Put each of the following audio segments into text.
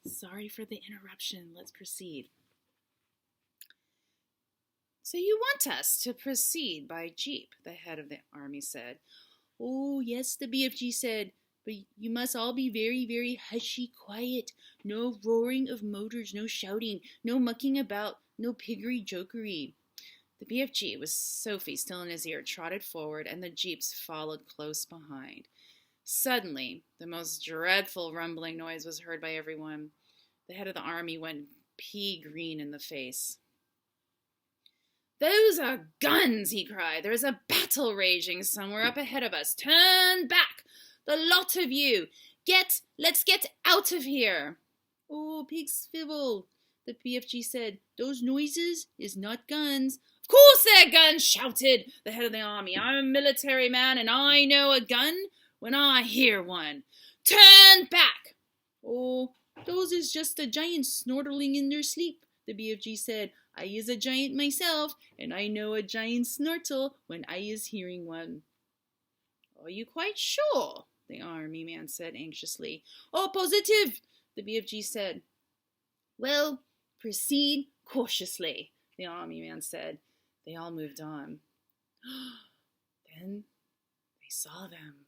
Sorry for the interruption. Let's proceed. So you want us to proceed by jeep, the head of the army said. Oh, yes, the BFG said, but you must all be very, very hushy quiet. No roaring of motors, no shouting, no mucking about, no piggery jokery. The BFG, with Sophie still in his ear, trotted forward, and the jeeps followed close behind. Suddenly, the most dreadful rumbling noise was heard by everyone. The head of the army went pea-green in the face. Those are guns, he cried. There is a battle raging somewhere up ahead of us. Turn back, the lot of you. Let's get out of here. Oh, pig swivel, the BFG said. Those noises is not guns. Of course they're guns, shouted the head of the army. I'm a military man, and I know a gun when I hear one. Turn back. Oh, those is just the giants snortling in their sleep, the BFG said. I is a giant myself, and I know a giant snortle when I is hearing one. Are you quite sure? The army man said anxiously. Oh, positive, the BFG said. Well, proceed cautiously, the army man said. They all moved on. Then they saw them.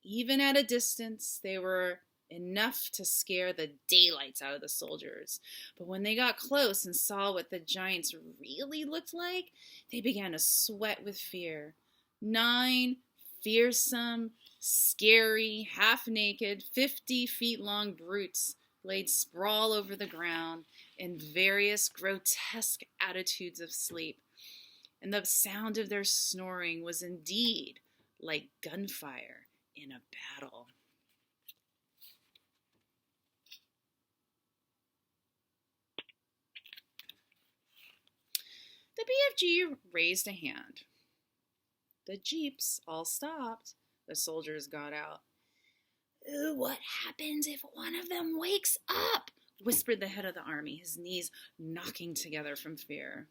Even at a distance, they were enough to scare the daylights out of the soldiers. But when they got close and saw what the giants really looked like, they began to sweat with fear. 9 fearsome, scary, half-naked, 50-feet-long brutes laid sprawl over the ground in various grotesque attitudes of sleep. And the sound of their snoring was indeed like gunfire in a battle. The BFG raised a hand. The jeeps all stopped. The soldiers got out. What happens if one of them wakes up? Whispered the head of the army, his knees knocking together from fear.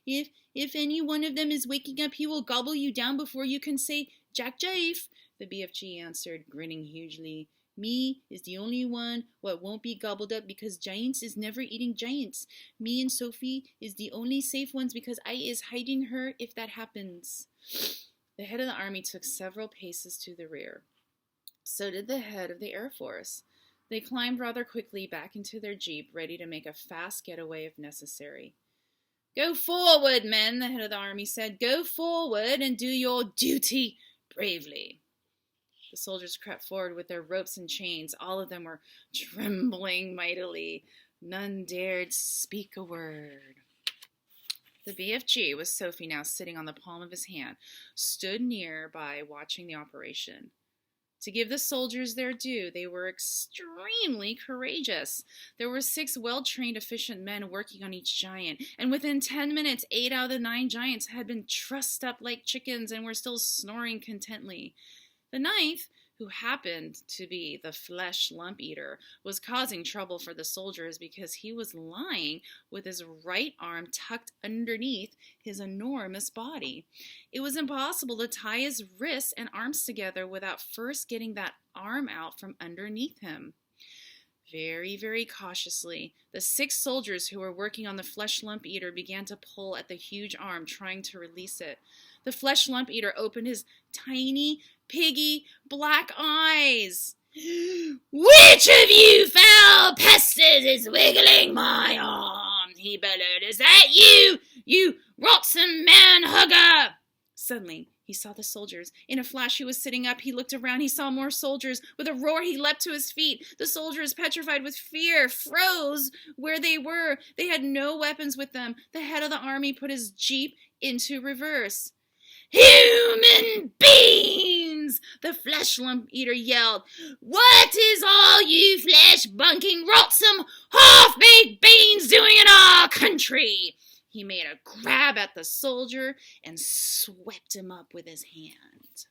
If any one of them is waking up, he will gobble you down before you can say Jack Jive, the BFG answered, grinning hugely. Me is the only one what won't be gobbled up because giants is never eating giants. Me and Sophie is the only safe ones because I is hiding her if that happens. The head of the army took several paces to the rear. So did the head of the Air Force. They climbed rather quickly back into their jeep, ready to make a fast getaway if necessary. Go forward, men, the head of the army said. Go forward and do your duty bravely. The soldiers crept forward with their ropes and chains. All of them were trembling mightily. None dared speak a word. The BFG, with Sophie now sitting on the palm of his hand, stood nearby watching the operation. To give the soldiers their due, they were extremely courageous. There were 6 well-trained, efficient men working on each giant, and within 10 minutes, 8 out of the 9 giants had been trussed up like chickens and were still snoring contently. The 9th, who happened to be the flesh lump eater, was causing trouble for the soldiers because he was lying with his right arm tucked underneath his enormous body. It was impossible to tie his wrists and arms together without first getting that arm out from underneath him. Very, very cautiously, the 6 soldiers who were working on the flesh lump eater began to pull at the huge arm, trying to release it. The flesh lump eater opened his tiny, piggy, black eyes. Which of you foul pestes is wiggling my arm? He bellowed. Is that you, you rotsome man-hugger? Suddenly, he saw the soldiers. In a flash, he was sitting up. He looked around. He saw more soldiers. With a roar, he leapt to his feet. The soldiers, petrified with fear, froze where they were. They had no weapons with them. The head of the army put his jeep into reverse. Human beings! The flesh lump eater yelled. What is all you flesh-bunking, rotsome, half-baked beans doing in our country? He made a grab at the soldier and swept him up with his hand.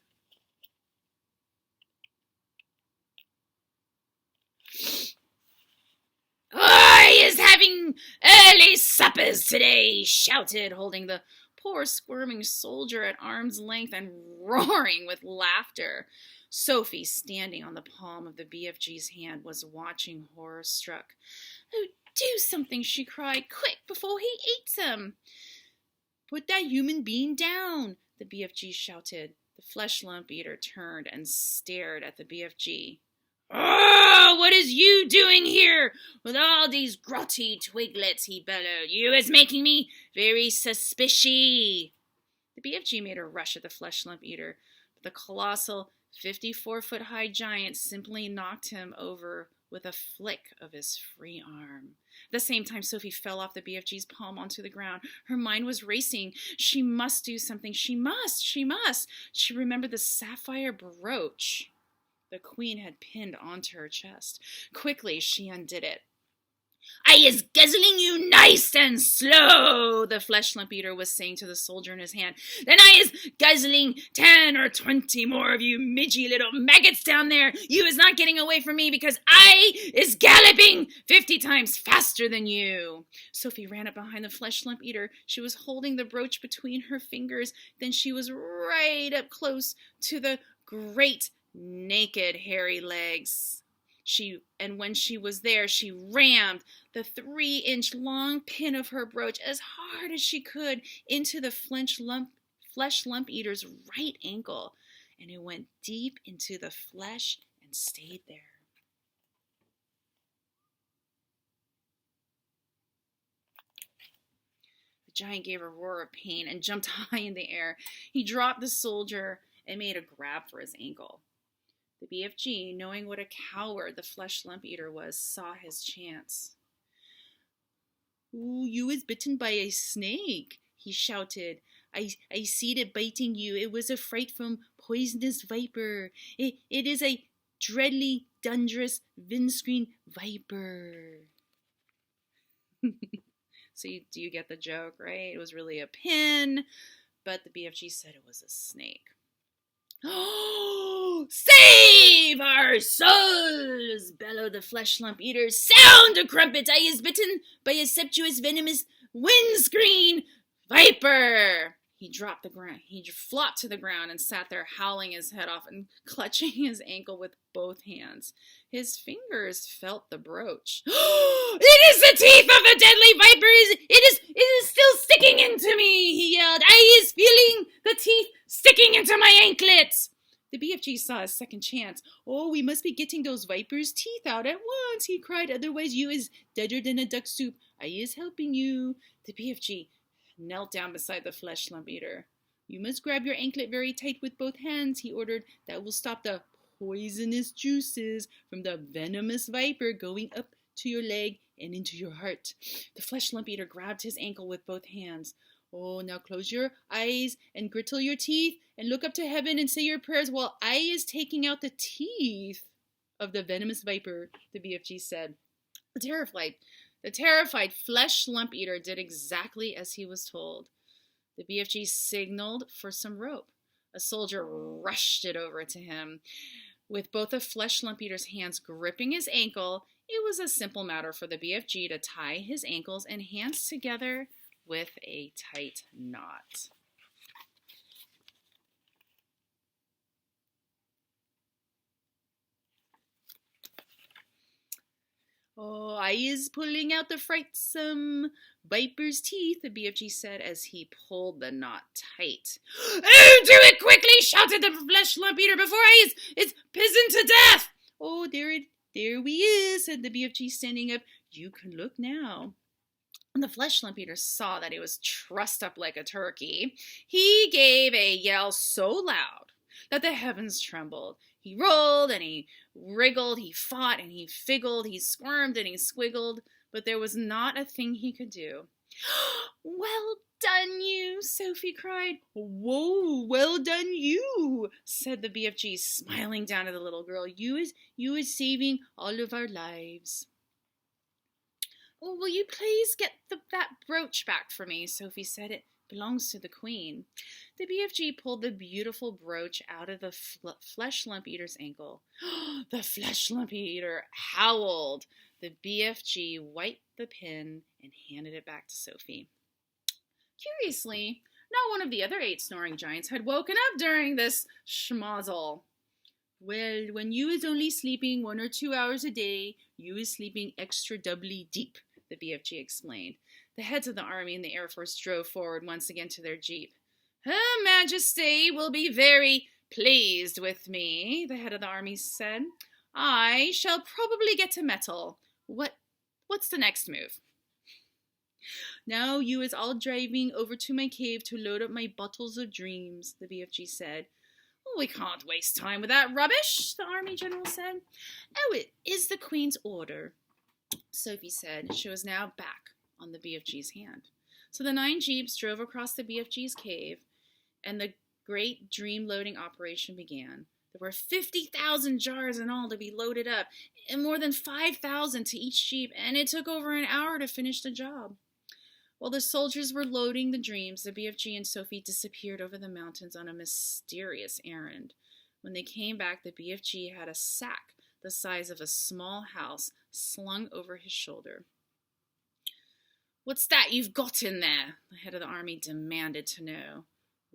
I is having early suppers today, he shouted, holding the poor squirming soldier at arm's length and roaring with laughter. Sophie, standing on the palm of the BFG's hand, was watching horror-struck. "Oh, do something," she cried. "Quick, before he eats him." "Put that human being down," the BFG shouted. The flesh lump eater turned and stared at the BFG. "Oh, what is you doing here with all these grotty twiglets?" he bellowed. "You is making me very suspicious." The BFG made a rush at the flesh lump eater, but the colossal 54-foot-high giant simply knocked him over with a flick of his free arm. At the same time, Sophie fell off the BFG's palm onto the ground. Her mind was racing. She must do something. She must. She remembered the sapphire brooch the queen had pinned onto her chest. Quickly, she undid it. "I is guzzling you nice and slow," the flesh lump eater was saying to the soldier in his hand. "Then I is guzzling 10 or 20 more of you midgy little maggots down there. You is not getting away from me because I is galloping 50 times faster than you." Sophie ran up behind the flesh lump eater. She was holding the brooch between her fingers. Then she was right up close to the great naked hairy legs. And when she was there, she rammed the 3-inch long pin of her brooch as hard as she could into the flesh lump eater's right ankle, and it went deep into the flesh and stayed there. The giant gave a roar of pain and jumped high in the air. He dropped the soldier and made a grab for his ankle. The BFG, knowing what a coward the flesh lump eater was, saw his chance. "Ooh, you was bitten by a snake," he shouted. I seed it biting you. It was a fright from poisonous viper. It is a dreadly, dangerous windscreen viper." So do you get the joke, right? It was really a pin, but the BFG said it was a snake. "Oh, save our souls!" bellowed the flesh lump eater. "Sound a crumpet! I is bitten by a septuous venomous windscreen viper." He flopped to the ground and sat there howling his head off and clutching his ankle with both hands. His fingers felt the brooch. "It is the teeth of the deadly viper! It is still sticking into me!" he yelled. "I is feeling the teeth sticking into my anklets." The BFG saw a second chance. "Oh, we must be getting those viper's teeth out at once," he cried. "Otherwise you is deader than a duck soup. I is helping you." The BFG knelt down beside the flesh lump eater. "You must grab your anklet very tight with both hands," he ordered. "That will stop the poisonous juices from the venomous viper going up to your leg and into your heart." The flesh lump eater grabbed his ankle with both hands. "Oh, now close your eyes and grittle your teeth and look up to heaven and say your prayers while I is taking out the teeth of the venomous viper," the BFG said. The terrified flesh lump eater did exactly as he was told. The BFG signaled for some rope. A soldier rushed it over to him. With both the flesh lump eater's hands gripping his ankle, it was a simple matter for the BFG to tie his ankles and hands together with a tight knot. "Oh, I is pulling out the frightsome viper's teeth," the BFG said as he pulled the knot tight. "Oh, do it quickly!" shouted the flesh lump eater, "before I is pizened to death." "Oh, there we is," said the BFG, standing up. "You can look now." When the flesh lump eater saw that he was trussed up like a turkey, he gave a yell so loud that the heavens trembled. He rolled and he wriggled, he fought and he figgled, he squirmed and he squiggled, but there was not a thing he could do. "Well done you," Sophie cried. "Whoa, well done you," said the BFG, smiling down at the little girl. You is saving all of our lives." "Oh, will you please get that brooch back for me?" Sophie said. "It belongs to the queen." The BFG pulled the beautiful brooch out of the flesh lump eater's ankle. The flesh lump eater howled. The BFG wiped the pin and handed it back to Sophie. Curiously, not one of the other 8 snoring giants had woken up during this schmozzle. Well, when you is only sleeping 1 or 2 hours a day, you is sleeping extra doubly deep, the BFG explained. The heads of the Army and the Air Force drove forward once again to their jeep. Her Majesty will be very pleased with me, the head of the Army said. I shall probably get to metal. What's the next move? Now you is all driving over to my cave to load up my bottles of dreams, the BFG said. We can't waste time with that rubbish, the Army General said. Oh, it is the Queen's order, Sophie said. She was now back on the BFG's hand. So the 9 jeeps drove across the BFG's cave, and the great dream loading operation began. There were 50,000 jars in all to be loaded up, and more than 5,000 to each jeep, and it took over an hour to finish the job. While the soldiers were loading the dreams, the BFG and Sophie disappeared over the mountains on a mysterious errand. When they came back, the BFG had a sack the size of a small house slung over his shoulder. What's that you've got in there? The head of the army demanded to know.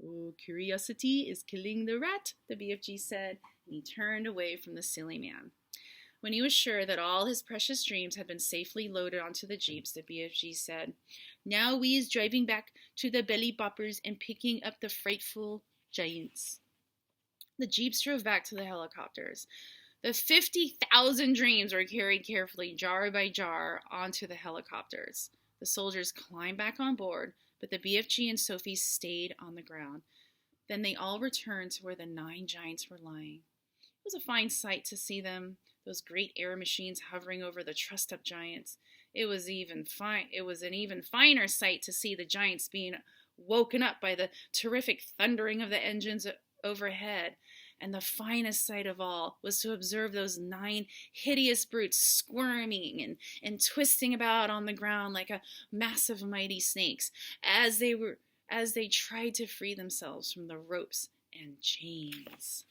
Oh, curiosity is killing the rat, the BFG said, and he turned away from the silly man. When he was sure that all his precious dreams had been safely loaded onto the jeeps, the BFG said, Now we is driving back to the belly boppers and picking up the frightful giants. The jeeps drove back to the helicopters. The 50,000 dreams were carried carefully, jar by jar, onto the helicopters. The soldiers climbed back on board, but the BFG and Sophie stayed on the ground. Then they all returned to where the 9 giants were lying. It was a fine sight to see them, those great air machines hovering over the trussed-up giants. It was an even finer sight to see the giants being woken up by the terrific thundering of the engines overhead. And the finest sight of all was to observe those 9 hideous brutes squirming and twisting about on the ground like a mass of mighty snakes as they tried to free themselves from the ropes and chains.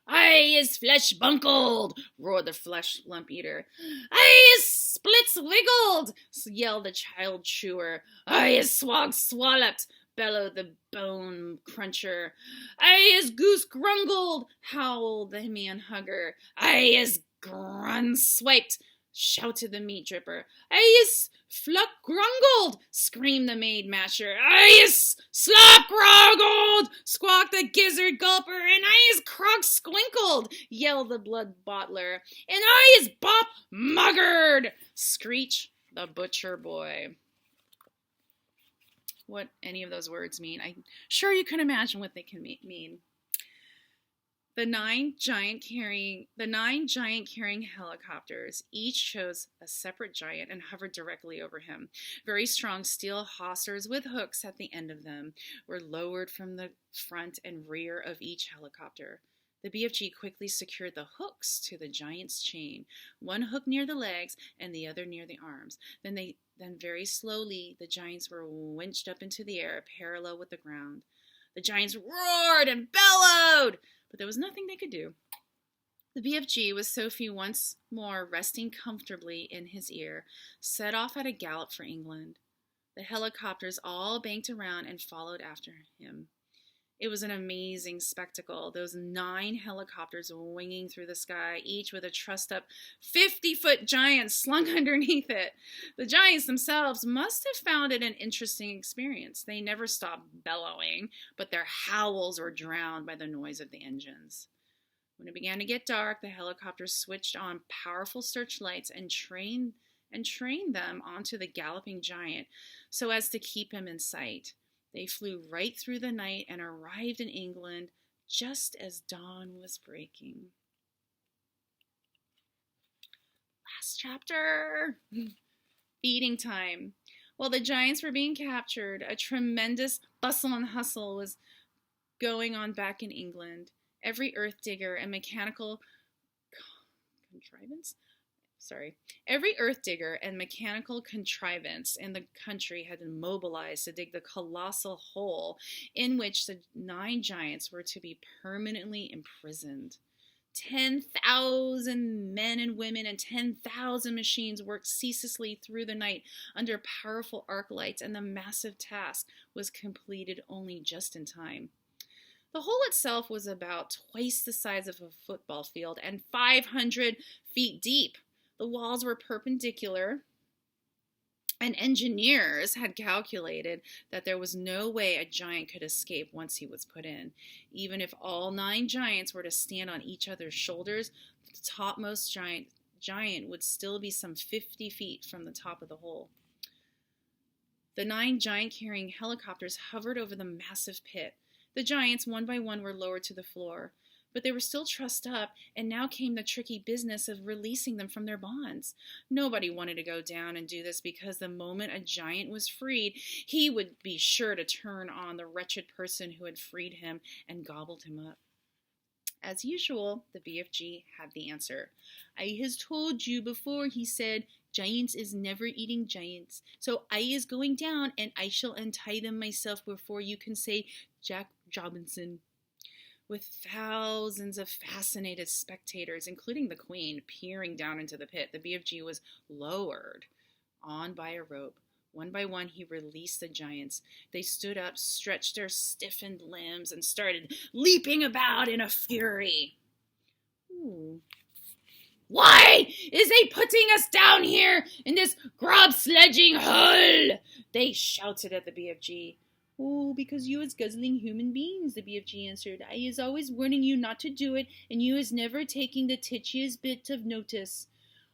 "I is flesh bunkled!" roared the flesh lump eater. "I is splits wiggled!" yelled the child chewer. "I is swog swalloped!" bellowed the bone cruncher. "I is goose grungled!" howled the man hugger. "I is grun swiped!" shouted the meat dripper. "I is fluck grungled!" screamed the maid masher. "I is slop groggled!" squawked the gizzard gulper. "And I is crog squinkled!" yelled the blood bottler. "And I is bop muggered!" screeched the butcher boy. What any of those words mean, I'm sure you can imagine what they can mean. The nine giant carrying helicopters each chose a separate giant and hovered directly over him. Very strong steel hawsers with hooks at the end of them were lowered from the front and rear of each helicopter. The BFG quickly secured the hooks to the giant's chain, one hook near the legs and the other near the arms. Then very slowly the giants were winched up into the air, parallel with the ground. The giants roared and bellowed, but there was nothing they could do. The BFG, with Sophie once more resting comfortably in his ear, set off at a gallop for England. The helicopters all banked around and followed after him. It was an amazing spectacle, those 9 helicopters winging through the sky, each with a trussed-up 50-foot giant slung underneath it. The giants themselves must have found it an interesting experience. They never stopped bellowing, but their howls were drowned by the noise of the engines. When it began to get dark, the helicopters switched on powerful searchlights and trained them onto the galloping giant so as to keep him in sight. They flew right through the night and arrived in England just as dawn was breaking. Last chapter. Feeding time. While the giants were being captured, a tremendous bustle and hustle was going on back in England. Every earth digger and mechanical contrivance in the country had been mobilized to dig the colossal hole in which the 9 giants were to be permanently imprisoned. 10,000 men and women and 10,000 machines worked ceaselessly through the night under powerful arc lights, and the massive task was completed only just in time. The hole itself was about twice the size of a football field and 500 feet deep. The walls were perpendicular, and engineers had calculated that there was no way a giant could escape once he was put in. Even if all 9 giants were to stand on each other's shoulders, the topmost giant would still be some 50 feet from the top of the hole. The 9 giant-carrying helicopters hovered over the massive pit. The giants, one by one, were lowered to the floor. But they were still trussed up, and now came the tricky business of releasing them from their bonds. Nobody wanted to go down and do this, because the moment a giant was freed, he would be sure to turn on the wretched person who had freed him and gobbled him up. As usual, the BFG had the answer. "I has told you before," he said. "Giants is never eating giants. So I is going down, and I shall untie them myself before you can say Jack Robinson." With thousands of fascinated spectators, including the Queen, peering down into the pit, the BFG was lowered on by a rope. One by one, he released the giants. They stood up, stretched their stiffened limbs, and started leaping about in a fury. Ooh. "Why is they putting us down here in this grub-sledging hole?" they shouted at the BFG. "Oh, because you is guzzling human beings," the BFG answered. "I is always warning you not to do it, and you is never taking the titchiest bit of notice."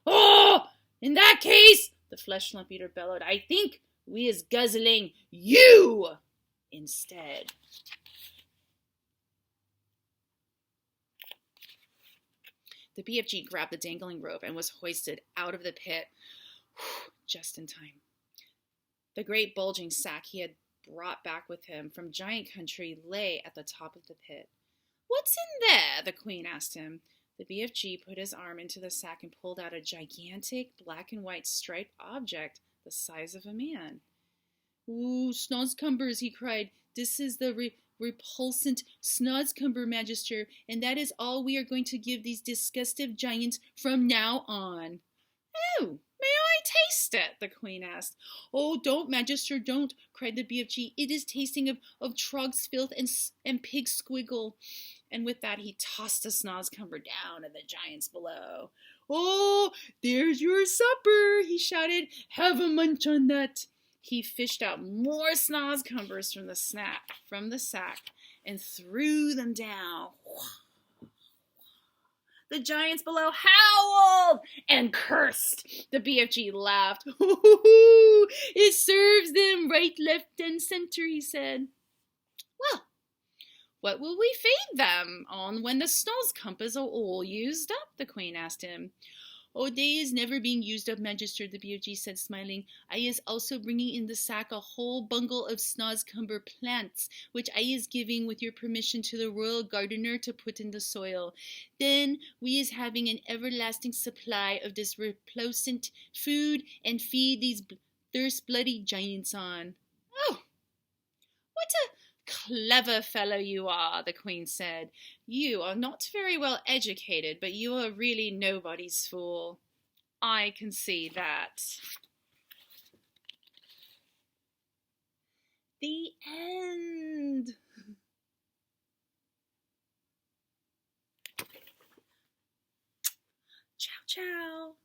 "Oh, in that case," the flesh lump eater bellowed, "I think we is guzzling you instead." The BFG grabbed the dangling rope and was hoisted out of the pit just in time. The great bulging sack he had brought back with him from giant country lay at the top of the pit. "What's in there?" the Queen asked him. The BFG put his arm into the sack and pulled out a gigantic black and white striped object the size of a man. "Ooh, Snozcumbers," he cried. "This is the repulsant Snozcumber, Magister, and that is all we are going to give these disgustive giants from now on." "Oh, may I taste it?" the Queen asked. "Oh, don't, Magister, don't," cried the BFG. "It is tasting of trog's filth and pig squiggle." And with that, he tossed a Snozcumber down at the giants below. "Oh, there's your supper," he shouted. "Have a munch on that." He fished out more Snozcumbers from the sack and threw them down. The giants below howled and cursed. The BFG laughed. "It serves them right, left, and center," he said. "Well, what will we feed them on when the Snozcumbers are all used up?" the Queen asked him. "Oh, they is never being used up, Magister," the BFG said, smiling. "I is also bringing in the sack a whole bungle of Snozcumber plants, which I is giving with your permission to the royal gardener to put in the soil. Then we is having an everlasting supply of this repulsant food and feed these thirst-bloody giants on." "Oh, what a clever fellow you are," the Queen said. "You are not very well educated, but you are really nobody's fool. I can see that." The end. Chow, chow.